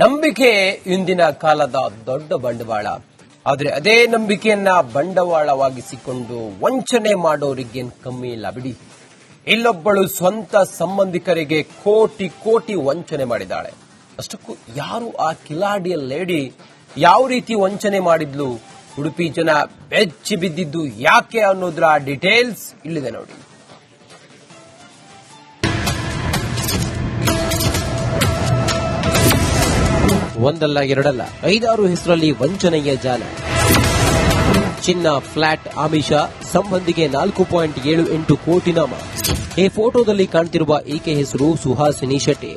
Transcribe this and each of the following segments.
ನಂಬಿಕೆ ಇಂದಿನ ಕಾಲದ ದೊಡ್ಡ ಬಂಡವಾಳ. ಆದರೆ ಅದೇ ನಂಬಿಕೆಯನ್ನ ಬಂಡವಾಳವಾಗಿಸಿಕೊಂಡು ವಂಚನೆ ಮಾಡೋರಿಗೇನ್ ಕಮ್ಮಿ ಇಲ್ಲ ಬಿಡಿ. ಇಲ್ಲೊಬ್ಬಳು ಸ್ವಂತ ಸಂಬಂಧಿಕರಿಗೆ ಕೋಟಿ ಕೋಟಿ ವಂಚನೆ ಮಾಡಿದ್ದಾಳೆ. ಅಷ್ಟಕ್ಕೂ ಯಾರು ಆ ಕಿಲಾಡಿಯ ಲೇಡಿ, ಯಾವ ರೀತಿ ವಂಚನೆ ಮಾಡಿದ್ಲು, ಉಡುಪಿ ಜನ ಬೆಚ್ಚಿ ಬಿದ್ದಿದ್ದು ಯಾಕೆ ಅನ್ನೋದ್ರ ಡೀಟೇಲ್ಸ್ ಇಲ್ಲಿದೆ ನೋಡಿ. ಒಂದಲ್ಲ ಎರಡಲ್ಲ 5-6 ಹೆಸರಲ್ಲಿ ವಂಚನೆಯ ಜಾಲ. ಚಿನ್ನ, ಫ್ಲಾಟ್ ಆಮಿಷ, ಸಂಬಂಧಿಗೆ 4.78 ಕೋಟಿ ನಾಮ. ಈ ಫೋಟೋದಲ್ಲಿ ಕಾಣ್ತಿರುವ ಈಕೆ ಹೆಸರು ಸುಹಾಸಿನಿ ಶೆಟ್ಟಿ.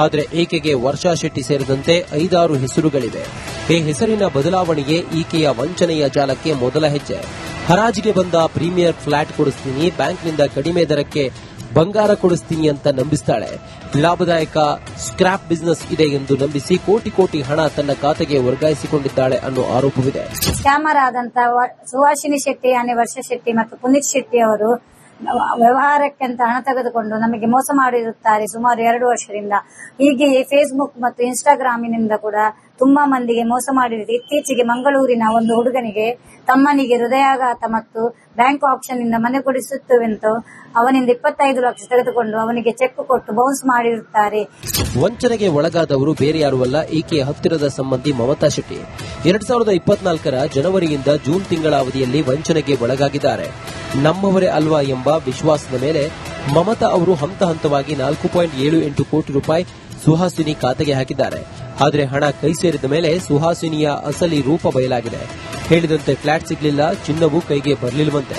ಆದರೆ ಈಕೆಗೆ ವರ್ಷಾ ಶೆಟ್ಟಿ ಸೇರಿದಂತೆ 5-6 ಹೆಸರುಗಳಿವೆ. ಈ ಹೆಸರಿನ ಬದಲಾವಣೆಯೇ ಈಕೆಯ ವಂಚನೆಯ ಜಾಲಕ್ಕೆ ಮೊದಲ ಹೆಜ್ಜೆ. ಹರಾಜಿಗೆ ಬಂದ ಪ್ರೀಮಿಯರ್ ಫ್ಲಾಟ್ ಕೊಡಿಸ್ತೀನಿ, ಬ್ಯಾಂಕ್ನಿಂದ ಕಡಿಮೆ ದರಕ್ಕೆ ಬಂಗಾರ ಕೊಡಿಸ್ತೀನಿ ಅಂತ ನಂಬಿಸ್ತಾಳೆ. ಲಾಭದಾಯಕ ಸ್ಕ್ರಾಪ್ ಬಿಸಿನೆಸ್ ಇದೆ ಎಂದು ನಂಬಿಸಿ ಕೋಟಿ ಕೋಟಿ ಹಣ ತನ್ನ ಖಾತೆಗೆ ವರ್ಗಾಯಿಸಿಕೊಂಡಿದ್ದಾಳೆ ಅನ್ನೋ ಆರೋಪವಿದೆ. ಸ್ಕ್ಯಾಮರ್ ಆದಂತಹ ಸುಹಾಸಿನಿ ಶೆಟ್ಟಿ, ವರ್ಷಾ ಶೆಟ್ಟಿ ಮತ್ತು ಪುನೀತ್ ಶೆಟ್ಟಿ ಅವರು ವ್ಯವಹಾರಕ್ಕೆ ಅಂತ ಹಣ ತೆಗೆದುಕೊಂಡು ನಮಗೆ ಮೋಸ ಮಾಡಿರುತ್ತಾರೆ ಸುಮಾರು 2 ವರ್ಷದಿಂದ. ಹೀಗೆಯೇ ಫೇಸ್ಬುಕ್ ಮತ್ತು ಇನ್ಸ್ಟಾಗ್ರಾಮಿನಿಂದ ಕೂಡ ತುಂಬಾ ಮಂದಿಗೆ ಮೋಸ ಮಾಡಿದೆ. ಇತ್ತೀಚೆಗೆ ಮಂಗಳೂರಿನ ಒಂದು ಹುಡುಗನಿಗೆ ತಮ್ಮನಿಗೆ ಹೃದಯಾಘಾತ ಮತ್ತು ಬ್ಯಾಂಕ್ ಆಪ್ಷನ್ ಇಂದ ಮನೆ ಕೊಡಿಸುತ್ತವೆಂದು ಅವನಿಂದ 25 ಲಕ್ಷ ತೆಗೆದುಕೊಂಡು ಅವನಿಗೆ ಚೆಕ್ ಕೊಟ್ಟು ಬೌನ್ಸ್ ಮಾಡಿರುತ್ತಾರೆ. ವಂಚನೆಗೆ ಒಳಗಾದವರು ಬೇರೆ ಯಾರೂ ಅಲ್ಲ, ಈಕೆಯ ಹತ್ತಿರದ ಸಂಬಂಧಿ ಮಮತಾ ಶೆಟ್ಟಿ. 2024ರ ಜನವರಿಯಿಂದ ಜೂನ್ ತಿಂಗಳ ಅವಧಿಯಲ್ಲಿ ವಂಚನೆಗೆ ಒಳಗಾಗಿದ್ದಾರೆ. ನಮ್ಮವರೇ ಅಲ್ವಾ ಎಂಬ ವಿಶ್ವಾಸದ ಮೇಲೆ ಮಮತಾ ಅವರು ಹಂತ ಹಂತವಾಗಿ 4.78 ಕೋಟಿ ರೂಪಾಯಿ ಸುಹಾಸಿನಿ ಖಾತೆಗೆ ಹಾಕಿದ್ದಾರೆ. ಆದರೆ ಹಣ ಕೈ ಸೇರಿದ ಮೇಲೆ ಸುಹಾಸಿನಿಯ ಅಸಲಿ ರೂಪ ಬಯಲಾಗಿದೆ. ಹೇಳಿದಂತೆ ಫ್ಲಾಟ್ ಸಿಗಲಿಲ್ಲ, ಚಿನ್ನವೂ ಕೈಗೆ ಬರಲಿಲ್ಲವಂತೆ.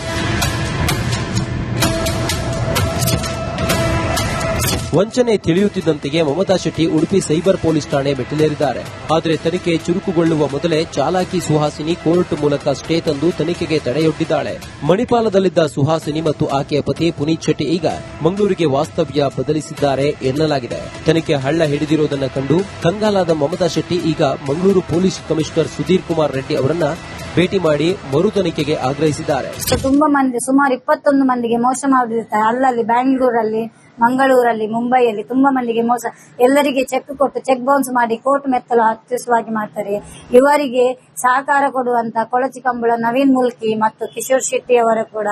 ವಂಚನೆ ತಿಳಿಯುತ್ತಿದ್ದಂತೆಯೇ ಮಮತಾ ಶೆಟ್ಟಿ ಉಡುಪಿ ಸೈಬರ್ ಪೊಲೀಸ್ ಠಾಣೆ ಮೆಟ್ಟಿಲೇರಿದ್ದಾರೆ. ಆದರೆ ತನಿಖೆ ಚುರುಕುಗೊಳ್ಳುವ ಮೊದಲೇ ಚಾಲಾಕಿ ಸುಹಾಸಿನಿ ಕೋರ್ಟ್ ಮೂಲಕ ಸ್ಟೇ ತಂದು ತನಿಖೆಗೆ ತಡೆಯೊಡ್ಡಿದ್ದಾಳೆ. ಮಣಿಪಾಲದಲ್ಲಿದ್ದ ಸುಹಾಸಿನಿ ಮತ್ತು ಆಕೆಯ ಪತಿ ಪುನೀತ್ ಶೆಟ್ಟಿ ಈಗ ಮಂಗಳೂರಿಗೆ ವಾಸ್ತವ್ಯ ಬದಲಿಸಿದ್ದಾರೆ ಎನ್ನಲಾಗಿದೆ. ತನಿಖೆ ಹಳ್ಳ ಹಿಡಿದಿರುವುದನ್ನು ಕಂಡು ಕಂಗಾಲಾದ ಮಮತಾ ಶೆಟ್ಟಿ ಈಗ ಮಂಗಳೂರು ಪೊಲೀಸ್ ಕಮಿಷನರ್ ಸುಧೀರ್ ಕುಮಾರ್ ರೆಡ್ಡಿ ಅವರನ್ನ ಭೇಟಿ ಮಾಡಿ ಮರು ತನಿಖೆಗೆ ಆಗ್ರಹಿಸಿದ್ದಾರೆ. ತುಂಬಾ ಮಂದಿ, ಸುಮಾರು 21 ಮಂದಿಗೆ ಮೋಸ ಮಾಡಿರುತ್ತಾರೆ. ಅಲ್ಲಲ್ಲಿ ಬ್ಯಾಂಗ್ಳೂರಲ್ಲಿ, ಮಂಗಳೂರಲ್ಲಿ, ಮುಂಬೈಯಲ್ಲಿ ತುಂಬಾ ಮಂದಿಗೆ ಮೋಸ. ಎಲ್ಲರಿಗೆ ಚೆಕ್ ಕೊಟ್ಟು ಚೆಕ್ ಬೌನ್ಸ್ ಮಾಡಿ ಕೋರ್ಟ್ ಮೆತ್ತಲು ಹತ್ತಿಸುವಾಗಿ ಮಾಡ್ತಾರೆ. ಇವರಿಗೆ ಸಹಕಾರ ಕೊಡುವಂತ ಕೊಳಚಿ ಕಂಬಳ ನವೀನ್ ಮುಲ್ಕಿ ಮತ್ತು ಕಿಶೋರ್ ಶೆಟ್ಟಿ ಅವರು ಕೂಡ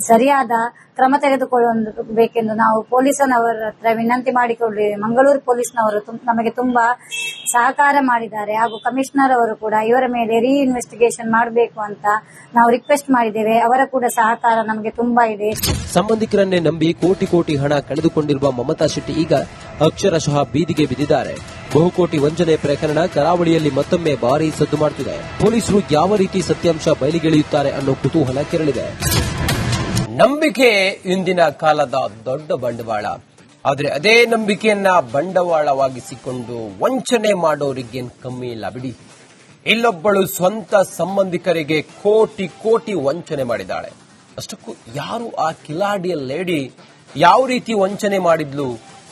ಸರಿಯಾದ ಕ್ರಮ ತೆಗೆದುಕೊಳ್ಳಬೇಕೆಂದು ನಾವು ಪೊಲೀಸನವರ ಹತ್ರ ವಿನಂತಿ ಮಾಡಿಕೊಂಡಿದ್ದೇವೆ. ಮಂಗಳೂರು ಪೊಲೀಸ್ನವರು ನಮಗೆ ತುಂಬಾ ಸಹಕಾರ ಮಾಡಿದ್ದಾರೆ ಹಾಗೂ ಕಮಿಷನರ್ ಅವರು ಕೂಡ ಇವರ ಮೇಲೆ ಇನ್ವೆಸ್ಟಿಗೇಷನ್ ಮಾಡಬೇಕು ಅಂತ ನಾವು ರಿಕ್ವೆಸ್ಟ್ ಮಾಡಿದ್ದೇವೆ. ಅವರ ಕೂಡ ಸಹಕಾರ ನಮಗೆ ತುಂಬಾ ಇದೆ. ಸಂಬಂಧಿಕರನ್ನೇ ನಂಬಿ ಕೋಟಿ ಕೋಟಿ ಹಣ ಕಳೆದುಕೊಂಡಿರುವ ಮಮತಾ ಶೆಟ್ಟಿ ಈಗ ಅಕ್ಷರಶಃ ಬೀದಿಗೆ ಬಿದ್ದಿದ್ದಾರೆ. ಬಹುಕೋಟಿ ವಂಚನೆ ಪ್ರಕರಣ ಕರಾವಳಿಯಲ್ಲಿ ಮತ್ತೊಮ್ಮೆ ಭಾರೀ ಸದ್ದು ಮಾಡುತ್ತಿದೆ. ಪೊಲೀಸರು ಯಾವ ರೀತಿ ಸತ್ಯಾಂಶ ಬಯಲಿಗೆಳೆಯುತ್ತಾರೆ ಅನ್ನೋ ಕುತೂಹಲ ಕೆರಳಿದೆ. ನಂಬಿಕೆ ಇಂದಿನ ಕಾಲದ ದೊಡ್ಡ ಬಂಡವಾಳ. ಆದರೆ ಅದೇ ನಂಬಿಕೆಯನ್ನ ಬಂಡವಾಳವಾಗಿಸಿಕೊಂಡು ವಂಚನೆ ಮಾಡೋರಿಗೇನ್ ಕಮ್ಮಿ ಇಲ್ಲ ಬಿಡಿ. ಇಲ್ಲೊಬ್ಬಳು ಸ್ವಂತ ಸಂಬಂಧಿಕರಿಗೆ ಕೋಟಿ ಕೋಟಿ ವಂಚನೆ ಮಾಡಿದ್ದಾಳೆ. ಅಷ್ಟಕ್ಕೂ ಯಾರು ಆ ಕಿಲಾಡಿಯ ಲೇಡಿ, ಯಾವ ರೀತಿ ವಂಚನೆ ಮಾಡಿದ್ಲು,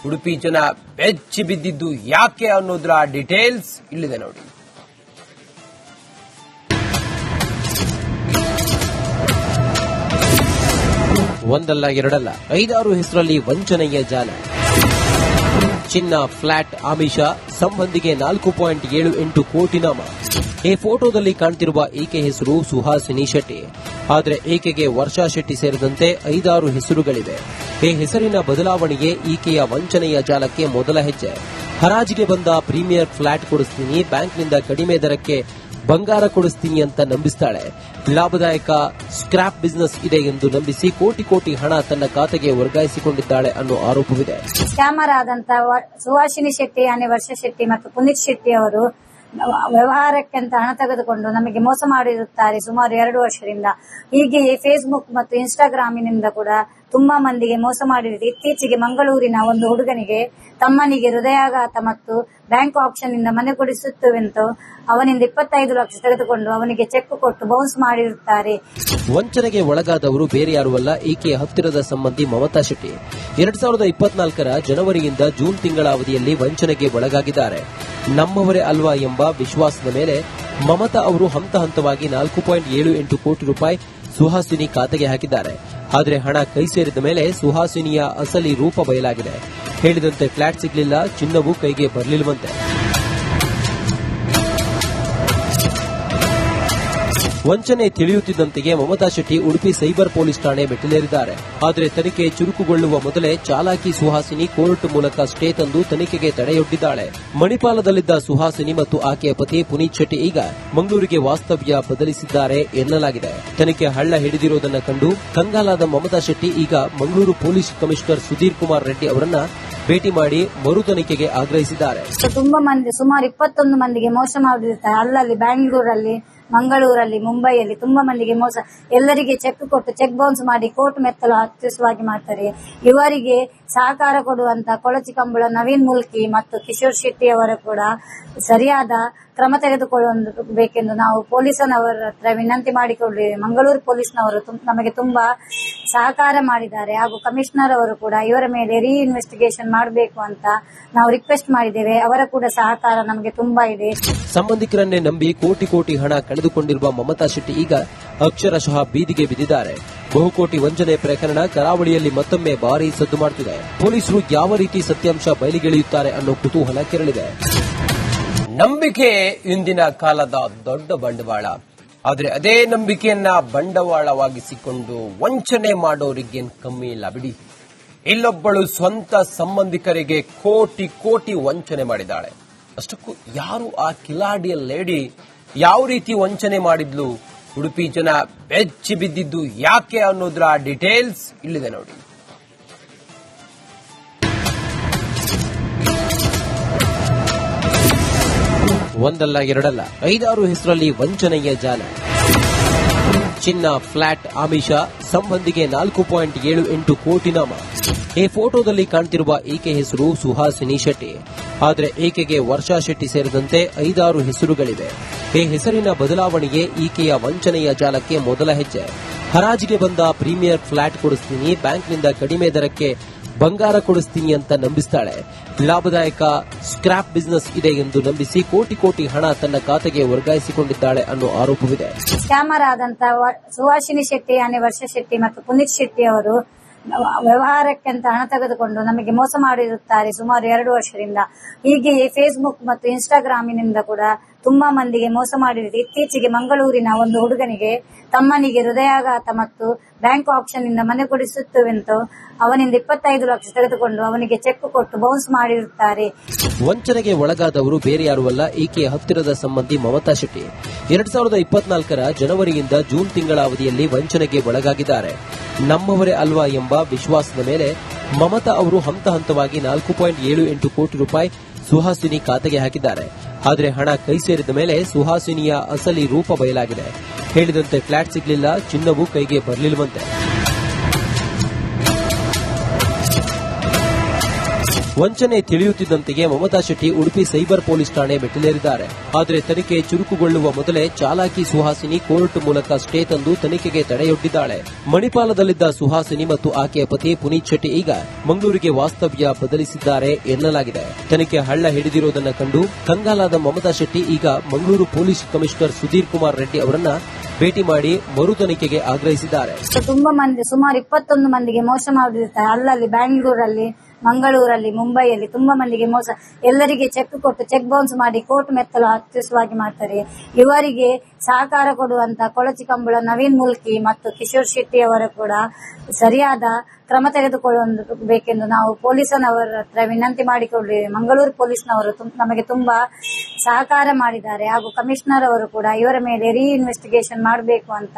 ಉಡುಪಿ ಜನ ಬೆಚ್ಚಿ ಬಿದ್ದಿದ್ದು ಯಾಕೆ ಅನ್ನೋದ್ರ ಡೀಟೇಲ್ಸ್ ಇಲ್ಲಿದೆ ನೋಡಿ. ಒಂದಲ್ಲ ಎರಡಲ್ಲ 5-6 ಹೆಸರಲ್ಲಿ ವಂಚನೆಯ ಜಾಲ. ಚಿನ್ನ, ಫ್ಲಾಟ್ ಆಮಿಷ, ಸಂಬಂಧಿಗೆ 4.78 ಕೋಟಿ ನಾಮ. ಈ ಫೋಟೋದಲ್ಲಿ ಕಾಣ್ತಿರುವ ಈಕೆ ಹೆಸರು ಸುಹಾಸಿನಿ ಶೆಟ್ಟಿ. ಆದರೆ ಈಕೆಗೆ ವರ್ಷಾ ಶೆಟ್ಟಿ ಸೇರಿದಂತೆ 5-6 ಹೆಸರುಗಳಿವೆ. ಈ ಹೆಸರಿನ ಬದಲಾವಣೆಯೇ ಈಕೆಯ ವಂಚನೆಯ ಜಾಲಕ್ಕೆ ಮೊದಲ ಹೆಜ್ಜೆ. ಹರಾಜಿಗೆ ಬಂದ ಪ್ರೀಮಿಯರ್ ಫ್ಲಾಟ್ ಕೊಡಿಸ್ತೀನಿ, ಬ್ಯಾಂಕ್ನಿಂದ ಕಡಿಮೆ ದರಕ್ಕೆ ಬಂಗಾರ ಕೊಡಿಸ್ತೀನಿ ಅಂತ ನಂಬಿಸ್ತಾಳೆ. ಲಾಭದಾಯಕ ಸ್ಕ್ರಾಪ್ ಬಿಸಿನೆಸ್ ಇದೆ ಎಂದು ನಂಬಿಸಿ ಕೋಟಿ ಕೋಟಿ ಹಣ ತನ್ನ ಖಾತೆಗೆ ವರ್ಗಾಯಿಸಿಕೊಂಡಿದ್ದಾಳೆ ಅನ್ನೋ ಆರೋಪವಿದೆ. ಸ್ಕ್ಯಾಮರ್ ಆದಂತಹ ಸುಹಾಸಿನಿ ಶೆಟ್ಟಿ, ವರ್ಷಾ ಶೆಟ್ಟಿ ಮತ್ತು ಪುನೀತ್ ಶೆಟ್ಟಿ ಅವರು ವ್ಯವಹಾರಕ್ಕೆ ಅಂತ ಹಣ ತೆಗೆದುಕೊಂಡು ನಮಗೆ ಮೋಸ ಮಾಡಿರುತ್ತಾರೆ ಸುಮಾರು 2 ವರ್ಷದಿಂದ. ಹೀಗೆಯೇ ಫೇಸ್ಬುಕ್ ಮತ್ತು ಇನ್ಸ್ಟಾಗ್ರಾಮಿನಿಂದ ಕೂಡ ತುಂಬಾ ಮಂದಿಗೆ ಮೋಸ ಮಾಡಿದೆ. ಇತ್ತೀಚೆಗೆ ಮಂಗಳೂರಿನ ಒಂದು ಹುಡುಗನಿಗೆ ತಮ್ಮನಿಗೆ ಹೃದಯಾಘಾತ ಮತ್ತು ಬ್ಯಾಂಕ್ ಆಪ್ಷನ್ ಇಂದ ಮನೆ ಕೊಡಿಸುತ್ತವೆಂದು ಅವನಿಂದ 25 ಲಕ್ಷ ತೆಗೆದುಕೊಂಡು ಅವನಿಗೆ ಚೆಕ್ ಕೊಟ್ಟು ಬೌನ್ಸ್ ಮಾಡಿರುತ್ತಾರೆ. ವಂಚನೆಗೆ ಒಳಗಾದವರು ಬೇರೆ ಯಾರೂ ಅಲ್ಲ, ಈಕೆಯ ಹತ್ತಿರದ ಸಂಬಂಧಿ ಮಮತಾ ಶೆಟ್ಟಿ. 2024ರ ಜನವರಿಯಿಂದ ಜೂನ್ ತಿಂಗಳ ಅವಧಿಯಲ್ಲಿ ವಂಚನೆಗೆ ಒಳಗಾಗಿದ್ದಾರೆ. ನಮ್ಮವರೇ ಅಲ್ವಾ ಎಂಬ ವಿಶ್ವಾಸದ ಮೇಲೆ ಮಮತಾ ಅವರು ಹಂತ ಹಂತವಾಗಿ 4.78 ಕೋಟಿ ರೂಪಾಯಿ ಸುಹಾಸಿನಿ ಖಾತೆಗೆ ಹಾಕಿದ್ದಾರೆ. ಆದರೆ ಹಣ ಕೈ ಸೇರಿದ ಮೇಲೆ ಸುಹಾಸಿನಿಯ ಅಸಲಿ ರೂಪ ಬಯಲಾಗಿದೆ. ಹೇಳಿದಂತೆ ಫ್ಲಾಟ್ ಸಿಗಲಿಲ್ಲ, ಚಿನ್ನವೂ ಕೈಗೆ ಬರಲಿಲ್ಲವಂತೆ. ವಂಚನೆ ತಿಳಿಯುತ್ತಿದ್ದಂತೆಯೇ ಮಮತಾ ಶೆಟ್ಟಿ ಉಡುಪಿ ಸೈಬರ್ ಪೊಲೀಸ್ ಠಾಣೆ ಮೆಟ್ಟಿಲೇರಿದ್ದಾರೆ. ಆದರೆ ತನಿಖೆ ಚುರುಕುಗೊಳ್ಳುವ ಮೊದಲೇ ಚಾಲಾಕಿ ಸುಹಾಸಿನಿ ಕೋರ್ಟ್ ಮೂಲಕ ಸ್ಟೇ ತಂದು ತನಿಖೆಗೆ ತಡೆಯೊಡ್ಡಿದ್ದಾಳೆ. ಮಣಿಪಾಲದಲ್ಲಿದ್ದ ಸುಹಾಸಿನಿ ಮತ್ತು ಆಕೆಯ ಪತಿ ಪುನೀತ್ ಶೆಟ್ಟಿ ಈಗ ಮಂಗಳೂರಿಗೆ ವಾಸ್ತವ್ಯ ಬದಲಿಸಿದ್ದಾರೆ ಎನ್ನಲಾಗಿದೆ. ತನಿಖೆ ಹಳ್ಳ ಹಿಡಿದಿರುವುದನ್ನು ಕಂಡು ಕಂಗಾಲಾದ ಮಮತಾ ಶೆಟ್ಟಿ ಈಗ ಮಂಗಳೂರು ಪೊಲೀಸ್ ಕಮಿಷನರ್ ಸುಧೀರ್ ಕುಮಾರ್ ರೆಡ್ಡಿ ಅವರನ್ನ ಭೇಟಿ ಮಾಡಿ ಮರು ತನಿಖೆಗೆ ಆಗ್ರಹಿಸಿದ್ದಾರೆ. ತುಂಬಾ ಮಂದಿ ಸುಮಾರು 21 ಮಂದಿಗೆ ಮೋಸ ಮಾಡಿರ್ತಾರೆ. ಅಲ್ಲಲ್ಲಿ ಬ್ಯಾಂಗ್ಳೂರಲ್ಲಿ, ಮಂಗಳೂರಲ್ಲಿ, ಮುಂಬೈಯಲ್ಲಿ ತುಂಬಾ ಮಂದಿಗೆ ಮೋಸ. ಎಲ್ಲರಿಗೆ ಚೆಕ್ ಕೊಟ್ಟು ಚೆಕ್ ಬೌನ್ಸ್ ಮಾಡಿ ಕೋರ್ಟ್ ಮೆತ್ತಲು ಹತ್ತಿಸುವಾಗಿ ಮಾಡ್ತಾರೆ. ಇವರಿಗೆ ಸಹಕಾರ ಕೊಡುವಂತ ಕೊಳಚಿ ಕಂಬಳ ನವೀನ್ ಮುಲ್ಕಿ ಮತ್ತು ಕಿಶೋರ್ ಶೆಟ್ಟಿ ಅವರು ಕೂಡ ಸರಿಯಾದ ಕ್ರಮ ತೆಗೆದುಕೊಳ್ಳಬೇಕೆಂದು ನಾವು ಪೊಲೀಸನವರ ಹತ್ರ ವಿನಂತಿ ಮಾಡಿಕೊಂಡಿದ್ದೇವೆ. ಮಂಗಳೂರು ಪೊಲೀಸ್ನವರು ನಮಗೆ ತುಂಬಾ ಸಹಕಾರ ಮಾಡಿದ್ದಾರೆ ಹಾಗೂ ಕಮಿಷನರ್ ಅವರು ಕೂಡ ಇವರ ಮೇಲೆ ಇನ್ವೆಸ್ಟಿಗೇಷನ್ ಮಾಡಬೇಕು ಅಂತ ನಾವು ರಿಕ್ವೆಸ್ಟ್ ಮಾಡಿದ್ದೇವೆ. ಅವರ ಕೂಡ ಸಹಕಾರ ನಮಗೆ ತುಂಬಾ ಇದೆ. ಸಂಬಂಧಿಕರನ್ನೇ ನಂಬಿ ಕೋಟಿ ಕೋಟಿ ಹಣ ಕಳೆದುಕೊಂಡಿರುವ ಮಮತಾ ಶೆಟ್ಟಿ ಈಗ ಅಕ್ಷರಶಃ ಬೀದಿಗೆ ಬಿದ್ದಿದ್ದಾರೆ. ಬಹುಕೋಟಿ ವಂಚನೆ ಪ್ರಕರಣ ಕರಾವಳಿಯಲ್ಲಿ ಮತ್ತೊಮ್ಮೆ ಭಾರೀ ಸದ್ದು ಮಾಡುತ್ತಿದೆ. ಪೊಲೀಸರು ಯಾವ ರೀತಿ ಸತ್ಯಾಂಶ ಬಯಲಿಗೆಳೆಯುತ್ತಾರೆ ಅನ್ನೋ ಕುತೂಹಲ ಕೆರಳಿದೆ. ನಂಬಿಕೆ ಇಂದಿನ ಕಾಲದ ದೊಡ್ಡ ಬಂಡವಾಳ. ಆದರೆ ಅದೇ ನಂಬಿಕೆಯನ್ನ ಬಂಡವಾಳವಾಗಿಸಿಕೊಂಡು ವಂಚನೆ ಮಾಡೋರಿಗೇನ್ ಕಮ್ಮಿ ಇಲ್ಲ ಬಿಡಿ. ಇಲ್ಲೊಬ್ಬಳು ಸ್ವಂತ ಸಂಬಂಧಿಕರಿಗೆ ಕೋಟಿ ಕೋಟಿ ವಂಚನೆ ಮಾಡಿದ್ದಾಳೆ. ಅಷ್ಟಕ್ಕೂ ಯಾರು ಆ ಕಿಲಾಡಿಯ ಲೇಡಿ, ಯಾವ ರೀತಿ ವಂಚನೆ ಮಾಡಿದ್ಲು, ಉಡುಪಿ ಜನ ಬೆಚ್ಚಿ ಬಿದ್ದಿದ್ದು ಯಾಕೆ ಅನ್ನೋದ್ರ ಡೀಟೇಲ್ಸ್ ಇಲ್ಲಿದೆ ನೋಡಿ. ಒಂದಲ್ಲ ಎರಡಲ್ಲ 5-6 ಹೆಸರಲ್ಲಿ ವಂಚನೆಯ ಜಾಲ. ಚಿನ್ನ, ಫ್ಲಾಟ್ ಆಮಿಷ, ಸಂಬಂಧಿಗೆ 4.78 ಕೋಟಿ ನಾಮ. ಈ ಫೋಟೋದಲ್ಲಿ ಕಾಣ್ತಿರುವ ಈಕೆ ಹೆಸರು ಸುಹಾಸಿನಿ ಶೆಟ್ಟಿ. ಆದರೆ ಈಕೆಗೆ ವರ್ಷಾ ಶೆಟ್ಟಿ ಸೇರಿದಂತೆ 5-6 ಹೆಸರುಗಳಿವೆ. ಈ ಹೆಸರಿನ ಬದಲಾವಣೆಯೇ ಈಕೆಯ ವಂಚನೆಯ ಜಾಲಕ್ಕೆ ಮೊದಲ ಹೆಜ್ಜೆ. ಹರಾಜಿಗೆ ಬಂದ ಪ್ರೀಮಿಯರ್ ಫ್ಲಾಟ್ ಕೊಡಿಸ್ತೀನಿ, ಬ್ಯಾಂಕ್ನಿಂದ ಕಡಿಮೆ ದರಕ್ಕೆ ಬಂಗಾರ ಕೊಡಿಸ್ತೀನಿ ಅಂತ ನಂಬಿಸ್ತಾಳೆ. ಲಾಭದಾಯಕ ಸ್ಕ್ರಾಪ್ ಬಿಸಿನೆಸ್ ಇದೆ ಎಂದು ನಂಬಿಸಿ ಕೋಟಿ ಕೋಟಿ ಹಣ ತನ್ನ ಖಾತೆಗೆ ವರ್ಗಾಯಿಸಿಕೊಂಡಿದ್ದಾಳೆ ಅನ್ನೋ ಆರೋಪವಿದೆ. ಸ್ಕ್ಯಾಮರ್ ಆದಂತಹ ಸುಹಾಸಿನಿ ಶೆಟ್ಟಿ, ವರ್ಷಾ ಶೆಟ್ಟಿ ಮತ್ತು ಪುನೀತ್ ಶೆಟ್ಟಿ ಅವರು ವ್ಯವಹಾರಕ್ಕೆ ಅಂತ ಹಣ ತೆಗೆದುಕೊಂಡು ನಮಗೆ ಮೋಸ ಮಾಡಿರುತ್ತಾರೆ ಸುಮಾರು 2 ವರ್ಷದಿಂದ. ಹೀಗೆಯೇ ಫೇಸ್ಬುಕ್ ಮತ್ತು ಇನ್ಸ್ಟಾಗ್ರಾಮಿನಿಂದ ಕೂಡ ತುಂಬಾ ಮಂದಿಗೆ ಮೋಸ ಮಾಡಿರುತ್ತೆ. ಇತ್ತೀಚೆಗೆ ಮಂಗಳೂರಿನ ಒಂದು ಹುಡುಗನಿಗೆ ತಮ್ಮನಿಗೆ ಹೃದಯಾಘಾತ ಮತ್ತು ಬ್ಯಾಂಕ್ ಆಪ್ಷನ್ ಇಂದ ಮನೆ ಕೊಡಿಸುತ್ತವೆಂದು ಅವನಿಂದ 25 ಲಕ್ಷ ತೆಗೆದುಕೊಂಡು ಅವನಿಗೆ ಚೆಕ್ ಕೊಟ್ಟು ಬೌನ್ಸ್ ಮಾಡಿರುತ್ತಾರೆ. ವಂಚನೆಗೆ ಒಳಗಾದವರು ಬೇರೆ ಯಾರೂ ಅಲ್ಲ, ಈಕೆಯ ಹತ್ತಿರದ ಸಂಬಂಧಿ ಮಮತಾ ಶೆಟ್ಟಿ. 2024ರ ಜನವರಿಯಿಂದ ಜೂನ್ ತಿಂಗಳ ಅವಧಿಯಲ್ಲಿ ವಂಚನೆಗೆ ಒಳಗಾಗಿದ್ದಾರೆ. ನಮ್ಮವರೇ ಅಲ್ವಾ ಎಂಬ ವಿಶ್ವಾಸದ ಮೇಲೆ ಮಮತಾ ಅವರು ಹಂತ ಹಂತವಾಗಿ 4.78 ಕೋಟಿ ರೂಪಾಯಿ ಸುಹಾಸಿನಿ ಖಾತೆಗೆ ಹಾಕಿದ್ದಾರೆ. ಆದರೆ ಹಣ ಕೈ ಸೇರಿದ ಮೇಲೆ ಸುಹಾಸಿನಿಯ ಅಸಲಿ ರೂಪ ಬಯಲಾಗಿದೆ. ಹೇಳಿದಂತೆ ಫ್ಲಾಟ್ ಸಿಗಲಿಲ್ಲ, ಚಿನ್ನವೂ ಕೈಗೆ ಬರಲಿಲ್ಲವಂತೆ. ವಂಚನೆ ತಿಳಿಯುತ್ತಿದ್ದಂತೆಯೇ ಮಮತಾ ಶೆಟ್ಟಿ ಉಡುಪಿ ಸೈಬರ್ ಪೊಲೀಸ್ ಠಾಣೆ ಮೆಟ್ಟಿಲೇರಿದ್ದಾರೆ. ಆದರೆ ತನಿಖೆ ಚುರುಕುಗೊಳ್ಳುವ ಮೊದಲೇ ಚಾಲಾಕಿ ಸುಹಾಸಿನಿ ಕೋರ್ಟ್ ಮೂಲಕ ಸ್ಟೇ ತಂದು ತನಿಖೆಗೆ ತಡೆಯೊಡ್ಡಿದ್ದಾಳೆ. ಮಣಿಪಾಲದಲ್ಲಿದ್ದ ಸುಹಾಸಿನಿ ಮತ್ತು ಆಕೆಯ ಪತಿ ಪುನೀತ್ ಶೆಟ್ಟಿ ಈಗ ಮಂಗಳೂರಿಗೆ ವಾಸ್ತವ್ಯ ಬದಲಿಸಿದ್ದಾರೆ ಎನ್ನಲಾಗಿದೆ. ತನಿಖೆ ಹಳ್ಳ ಹಿಡಿದಿರುವುದನ್ನು ಕಂಡು ಕಂಗಾಲಾದ ಮಮತಾ ಶೆಟ್ಟಿ ಈಗ ಮಂಗಳೂರು ಪೊಲೀಸ್ ಕಮಿಷನರ್ ಸುಧೀರ್ ಕುಮಾರ್ ರೆಡ್ಡಿ ಅವರನ್ನ ಭೇಟಿ ಮಾಡಿ ಮರು ತನಿಖೆಗೆ ಆಗ್ರಹಿಸಿದ್ದಾರೆ. ತುಂಬಾ ಮಂದಿ ಸುಮಾರು 21 ಮಂದಿಗೆ ಮೋಸ ಮಾಡಿರ್ತಾರೆ. ಅಲ್ಲಲ್ಲಿ ಬ್ಯಾಂಗ್ಳೂರಲ್ಲಿ, ಮಂಗಳೂರಲ್ಲಿ, ಮುಂಬೈಯಲ್ಲಿ ತುಂಬಾ ಮಂದಿಗೆ ಮೋಸ. ಎಲ್ಲರಿಗೆ ಚೆಕ್ ಕೊಟ್ಟು ಚೆಕ್ ಬೌನ್ಸ್ ಮಾಡಿ ಕೋರ್ಟ್ ಮೆತ್ತಲು ಹತ್ತಿಸುವಾಗಿ ಮಾಡ್ತಾರೆ. ಇವರಿಗೆ ಸಹಕಾರ ಕೊಡುವಂತ ಕೊಳಚಿ ಕಂಬಳ ನವೀನ್ ಮುಲ್ಕಿ ಮತ್ತು ಕಿಶೋರ್ ಶೆಟ್ಟಿ ಅವರು ಕೂಡ ಸರಿಯಾದ ಕ್ರಮ ತೆಗೆದುಕೊಳ್ಳಬೇಕೆಂದು ನಾವು ಪೊಲೀಸನವರ ಹತ್ರ ವಿನಂತಿ ಮಾಡಿಕೊಂಡಿದ್ದೇವೆ. ಮಂಗಳೂರು ಪೊಲೀಸ್ನವರು ನಮಗೆ ತುಂಬಾ ಸಹಕಾರ ಮಾಡಿದ್ದಾರೆ ಹಾಗೂ ಕಮಿಷನರ್ ಅವರು ಕೂಡ ಇವರ ಮೇಲೆ ಇನ್ವೆಸ್ಟಿಗೇಷನ್ ಮಾಡಬೇಕು ಅಂತ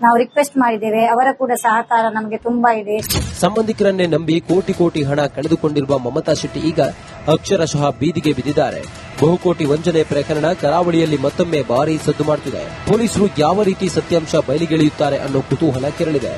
ನಾವು ರಿಕ್ವೆಸ್ಟ್ ಮಾಡಿದ್ದೇವೆ. ಅವರ ಕೂಡ ಸಹಕಾರ ನಮಗೆ ತುಂಬಾ ಇದೆ. ಸಂಬಂಧಿಕರನ್ನೇ ನಂಬಿ ಕೋಟಿ ಕೋಟಿ ಹಣ ಕಳೆದುಕೊಂಡಿರುವ ಮಮತಾ ಶೆಟ್ಟಿ ಈಗ ಅಕ್ಷರಶಃ ಬೀದಿಗೆ ಬಿದ್ದಿದ್ದಾರೆ. ಬಹುಕೋಟಿ ವಂಚನೆ ಪ್ರಕರಣ ಕರಾವಳಿಯಲ್ಲಿ ಮತ್ತೊಮ್ಮೆ ಭಾರೀ ಸದ್ದು ಮಾಡುತ್ತಿದೆ. ಪೊಲೀಸರು ಯಾವ ರೀತಿ ಸತ್ಯಾಂಶ ಬಯಲಿಗೆಳೆಯುತ್ತಾರೆ ಅನ್ನೋ ಕುತೂಹಲ ಕೆರಳಿದೆ.